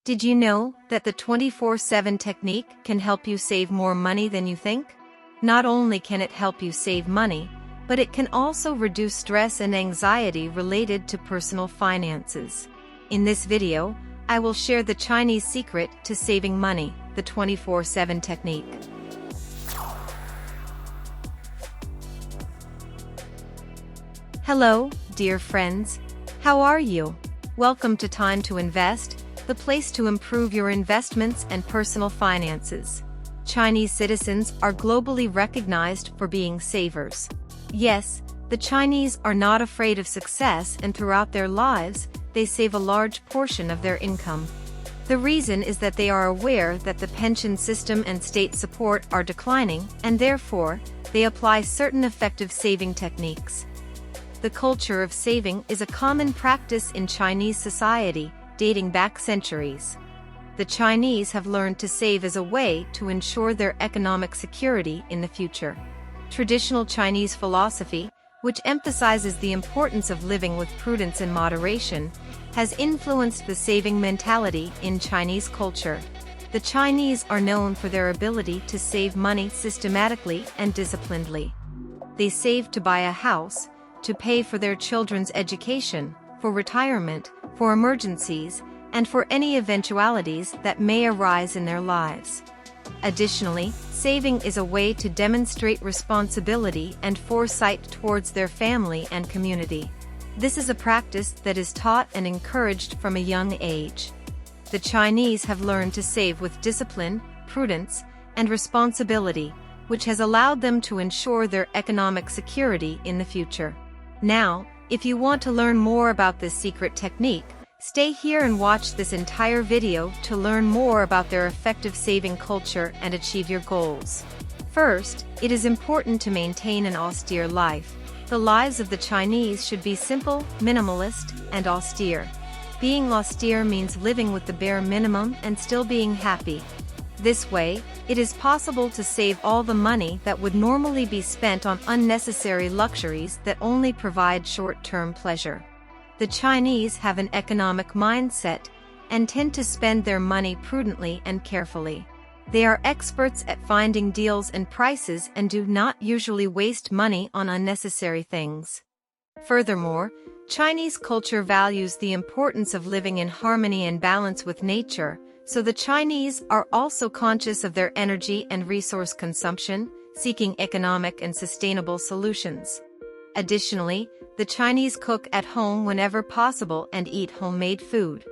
Did you know that the 24/7 technique can help you save more money than you think? Not only can it help you save money, but it can also reduce stress and anxiety related to personal finances. In this video, I will share the Chinese secret to saving money, the 24/7 technique. Hello, dear friends. How are you? Welcome to Time to Invest, the place to improve your investments and personal finances. Chinese citizens are globally recognized for being savers. Yes, the Chinese are not afraid of success, and throughout their lives, they save a large portion of their income. The reason is that they are aware that the pension system and state support are declining, and therefore, they apply certain effective saving techniques. The culture of saving is a common practice in Chinese society, dating back centuries. The Chinese have learned to save as a way to ensure their economic security in the future. Traditional Chinese philosophy, which emphasizes the importance of living with prudence and moderation, has influenced the saving mentality in Chinese culture. The Chinese are known for their ability to save money systematically and disciplinedly. They save to buy a house, to pay for their children's education, for retirement, for emergencies, and for any eventualities that may arise in their lives. Additionally, saving is a way to demonstrate responsibility and foresight towards their family and community. This is a practice that is taught and encouraged from a young age. The Chinese have learned to save with discipline, prudence, and responsibility, which has allowed them to ensure their economic security in the future. Now, if you want to learn more about this secret technique, stay here and watch this entire video to learn more about their effective saving culture and achieve your goals. First, it is important to maintain an austere life. The lives of the Chinese should be simple, minimalist, and austere. Being austere means living with the bare minimum and still being happy. This way, it is possible to save all the money that would normally be spent on unnecessary luxuries that only provide short-term pleasure. The Chinese have an economic mindset and tend to spend their money prudently and carefully. They are experts at finding deals and prices and do not usually waste money on unnecessary things. Furthermore, Chinese culture values the importance of living in harmony and balance with nature, so the Chinese are also conscious of their energy and resource consumption, seeking economic and sustainable solutions. Additionally, the Chinese cook at home whenever possible and eat homemade food.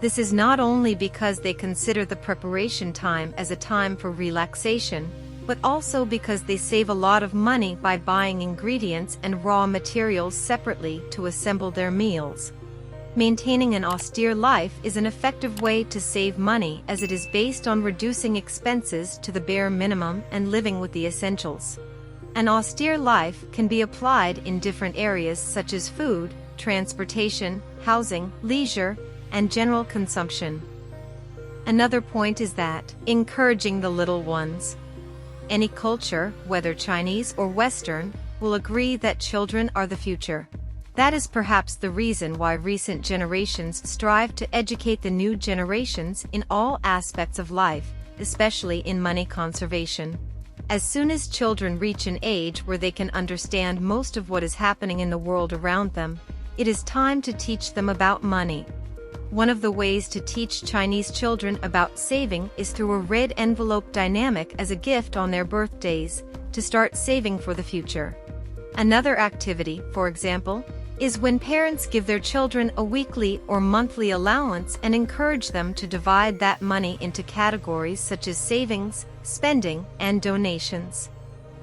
This is not only because they consider the preparation time as a time for relaxation, but also because they save a lot of money by buying ingredients and raw materials separately to assemble their meals. Maintaining an austere life is an effective way to save money, as it is based on reducing expenses to the bare minimum and living with the essentials. An austere life can be applied in different areas such as food, transportation, housing, leisure, and general consumption. Another point is that, encouraging the little ones. Any culture, whether Chinese or Western, will agree that children are the future. That is perhaps the reason why recent generations strive to educate the new generations in all aspects of life, especially in money conservation. As soon as children reach an age where they can understand most of what is happening in the world around them, it is time to teach them about money. One of the ways to teach Chinese children about saving is through a red envelope dynamic as a gift on their birthdays, to start saving for the future. Another activity, for example, is when parents give their children a weekly or monthly allowance and encourage them to divide that money into categories such as savings, spending, and donations.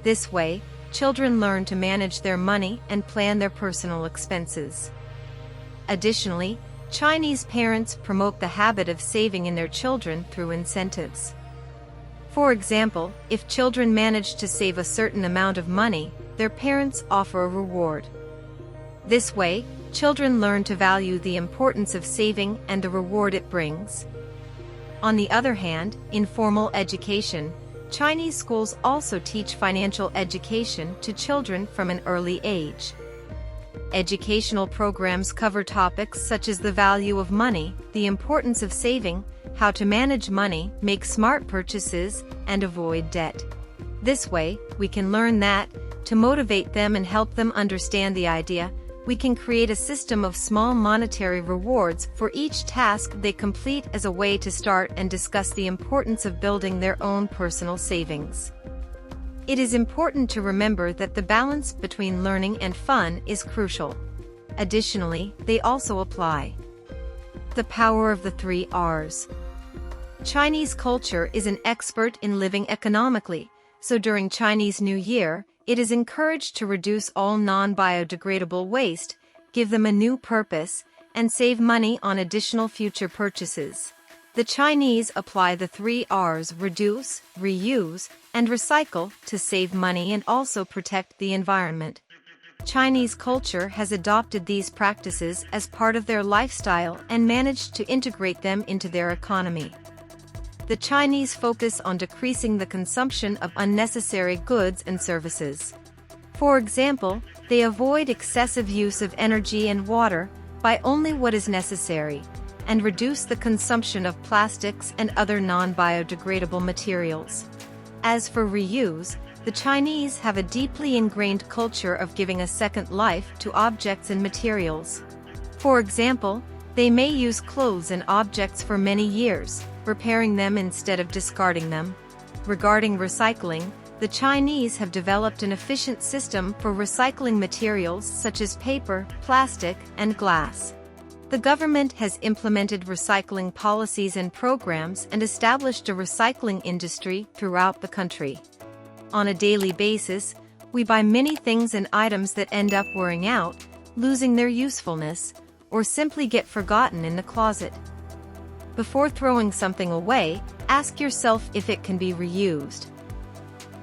This way, children learn to manage their money and plan their personal expenses. Additionally, Chinese parents promote the habit of saving in their children through incentives. For example, if children manage to save a certain amount of money, their parents offer a reward. This way, children learn to value the importance of saving and the reward it brings. On the other hand, in formal education, Chinese schools also teach financial education to children from an early age. Educational programs cover topics such as the value of money, the importance of saving, how to manage money, make smart purchases, and avoid debt. This way, we can learn that, to motivate them and help them understand the idea, we can create a system of small monetary rewards for each task they complete as a way to start and discuss the importance of building their own personal savings. It is important to remember that the balance between learning and fun is crucial. Additionally, they also apply the power of the 3 R's. Chinese culture is an expert in living economically, so during Chinese New Year, it is encouraged to reduce all non-biodegradable waste, give them a new purpose, and save money on additional future purchases. The Chinese apply the 3 R's: reduce, reuse, and recycle to save money and also protect the environment. Chinese culture has adopted these practices as part of their lifestyle and managed to integrate them into their economy. The Chinese focus on decreasing the consumption of unnecessary goods and services. For example, they avoid excessive use of energy and water, buy only what is necessary, and reduce the consumption of plastics and other non-biodegradable materials. As for reuse, the Chinese have a deeply ingrained culture of giving a second life to objects and materials. For example, they may use clothes and objects for many years, repairing them instead of discarding them. Regarding recycling, the Chinese have developed an efficient system for recycling materials such as paper, plastic, and glass. The government has implemented recycling policies and programs and established a recycling industry throughout the country. On a daily basis, we buy many things and items that end up wearing out, losing their usefulness, or simply get forgotten in the closet. Before throwing something away, ask yourself if it can be reused.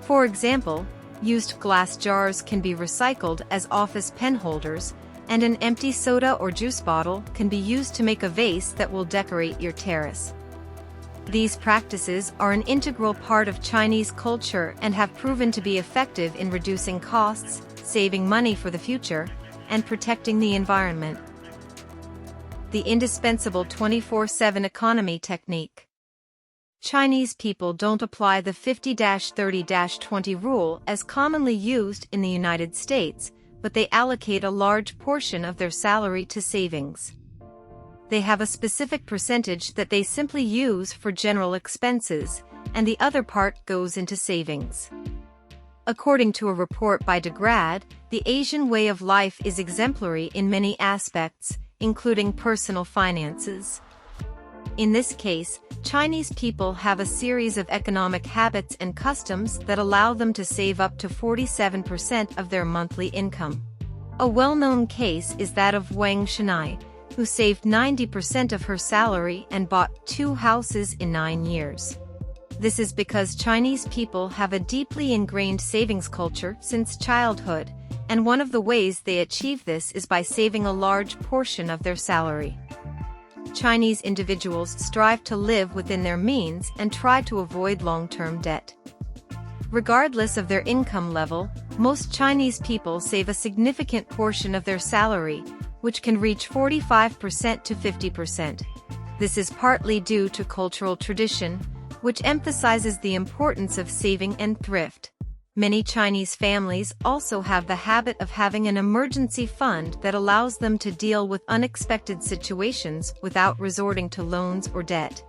For example, used glass jars can be recycled as office pen holders, and an empty soda or juice bottle can be used to make a vase that will decorate your terrace. These practices are an integral part of Chinese culture and have proven to be effective in reducing costs, saving money for the future, and protecting the environment. The indispensable 24/7 economy technique. Chinese people don't apply the 50-30-20 rule as commonly used in the United States, but they allocate a large portion of their salary to savings. They have a specific percentage that they simply use for general expenses, and the other part goes into savings. According to a report by DeGrad, the Asian way of life is exemplary in many aspects, including personal finances. In this case, Chinese people have a series of economic habits and customs that allow them to save up to 47% of their monthly income. A well-known case is that of Wang Shenai, who saved 90% of her salary and bought 2 houses in 9 years. This is because Chinese people have a deeply ingrained savings culture since childhood, and one of the ways they achieve this is by saving a large portion of their salary. Chinese individuals strive to live within their means and try to avoid long-term debt. Regardless of their income level, most Chinese people save a significant portion of their salary, which can reach 45% to 50%. This is partly due to cultural tradition, which emphasizes the importance of saving and thrift. Many Chinese families also have the habit of having an emergency fund that allows them to deal with unexpected situations without resorting to loans or debt.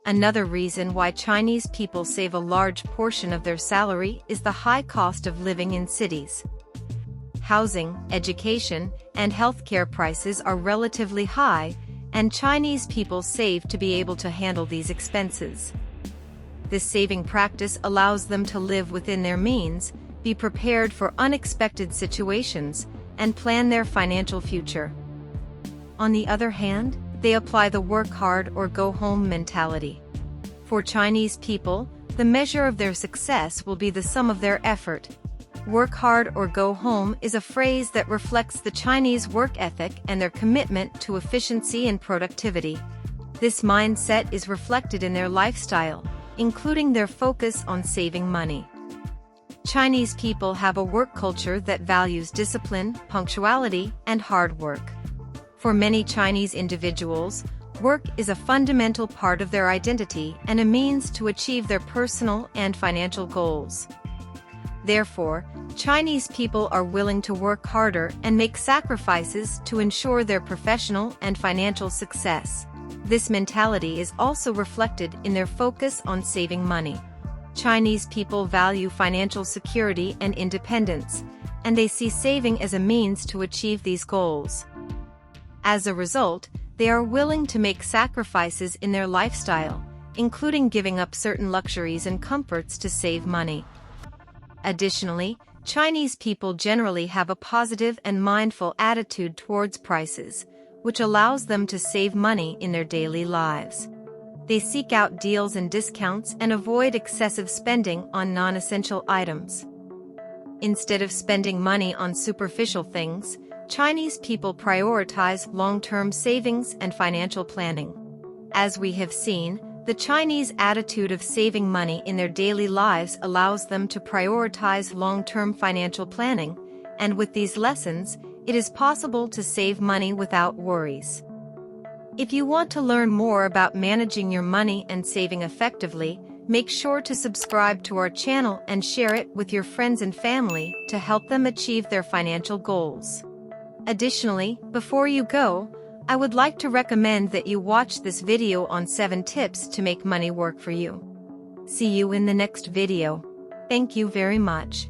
Another reason why Chinese people save a large portion of their salary is the high cost of living in cities. Housing, education, and healthcare prices are relatively high, and Chinese people save to be able to handle these expenses. This saving practice allows them to live within their means, be prepared for unexpected situations, and plan their financial future. On the other hand, they apply the work hard or go home mentality. For Chinese people, the measure of their success will be the sum of their effort. Work hard or go home is a phrase that reflects the Chinese work ethic and their commitment to efficiency and productivity. This mindset is reflected in their lifestyle, including their focus on saving money. Chinese people have a work culture that values discipline, punctuality, and hard work. For many Chinese individuals, work is a fundamental part of their identity and a means to achieve their personal and financial goals. Therefore, Chinese people are willing to work harder and make sacrifices to ensure their professional and financial success. This mentality is also reflected in their focus on saving money. Chinese people value financial security and independence, and they see saving as a means to achieve these goals. As a result, they are willing to make sacrifices in their lifestyle, including giving up certain luxuries and comforts to save money. Additionally, Chinese people generally have a positive and mindful attitude towards prices, which allows them to save money in their daily lives. They seek out deals and discounts and avoid excessive spending on non-essential items. Instead of spending money on superficial things, Chinese people prioritize long-term savings and financial planning. As we have seen, the Chinese attitude of saving money in their daily lives allows them to prioritize long-term financial planning, and with these lessons, it is possible to save money without worries. If you want to learn more about managing your money and saving effectively, make sure to subscribe to our channel and share it with your friends and family to help them achieve their financial goals. Additionally, before you go, I would like to recommend that you watch this video on 7 tips to make money work for you. See you in the next video. Thank you very much.